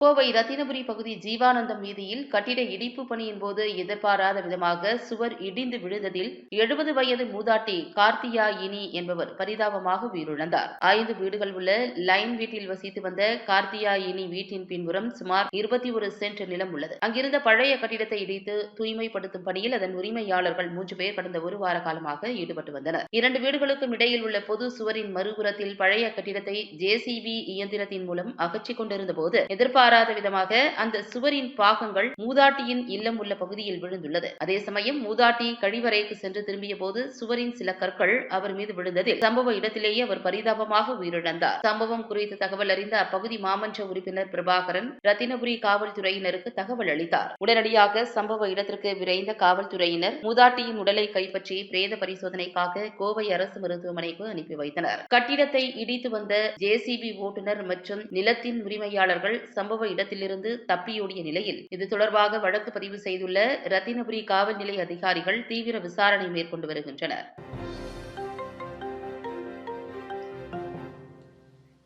கோவை ரத்தினபுரி பகுதி ஜீவானந்தம் வீதியில் கட்டிட இடிப்பு பணியின் போது எதிர்பாராத விதமாக சுவர் இடிந்து விழுந்ததில் 70 வயது மூதாட்டி கார்த்தியா இனி என்பவர் பரிதாபமாக உயிரிழந்தார். 5 வீடுகள் உள்ள லைன் வீட்டில் வசித்து வந்த கார்த்தியா இனி வீட்டின் பின்புறம் சுமார் 21 சென்ட் நிலம் உள்ளது. அங்கிருந்த பழைய கட்டிடத்தை இடித்து தூய்மைப்படுத்தும் பணியில் அதன் உரிமையாளர்கள் 3 பேர் கடந்த ஒரு வார காலமாக ஈடுபட்டு வந்தனர். 2 வீடுகளுக்கும் இடையில் உள்ள பொது சுவரின் மறுபுறத்தில் பழைய கட்டிடத்தை ஜேசிபி இயந்திரத்தின் மூலம் அகற்றிக் கொண்டிருந்த போது எதிர்பாராத விதமாக அந்த சுவரின் பாகங்கள் மூதாட்டியின் இல்லம் உள்ள பகுதியில் விழுந்துள்ளது. அதே சமயம் மூதாட்டி கழிவறைக்கு சென்று திரும்பிய போது சுவரின் சில கற்கள் அவர் மீது விழுந்ததில் சம்பவ இடத்திலேயே அவர் பரிதாபமாக உயிரிழந்தார். சம்பவம் குறித்து தகவல் அறிந்த அப்பகுதி மாமன்ற உறுப்பினர் பிரபாகரன் ரத்தினபுரி காவல்துறையினருக்கு தகவல் அளித்தார். உடனடியாக சம்பவ இடத்திற்கு விரைந்த காவல்துறையினர் மூதாட்டியின் உடலை கைப்பற்றி பிரேத பரிசோதனைக்காக கோவை அரசு மருத்துவமனைக்கு அனுப்பி வைத்தனர். கட்டிடத்தை இடித்து வந்த ஜேசிபி ஓட்டுநர் மற்றும் நிலத்தின் உரிமையாளர்கள் சம்பவ இடத்திலிருந்து தப்பியோடிய நிலையில் இது தொடர்பாக வழக்கு பதிவு செய்துள்ள ரத்தினபுரி காவல் நிலைய அதிகாரிகள் தீவிர விசாரணை மேற்கொண்டு வருகின்றனர்.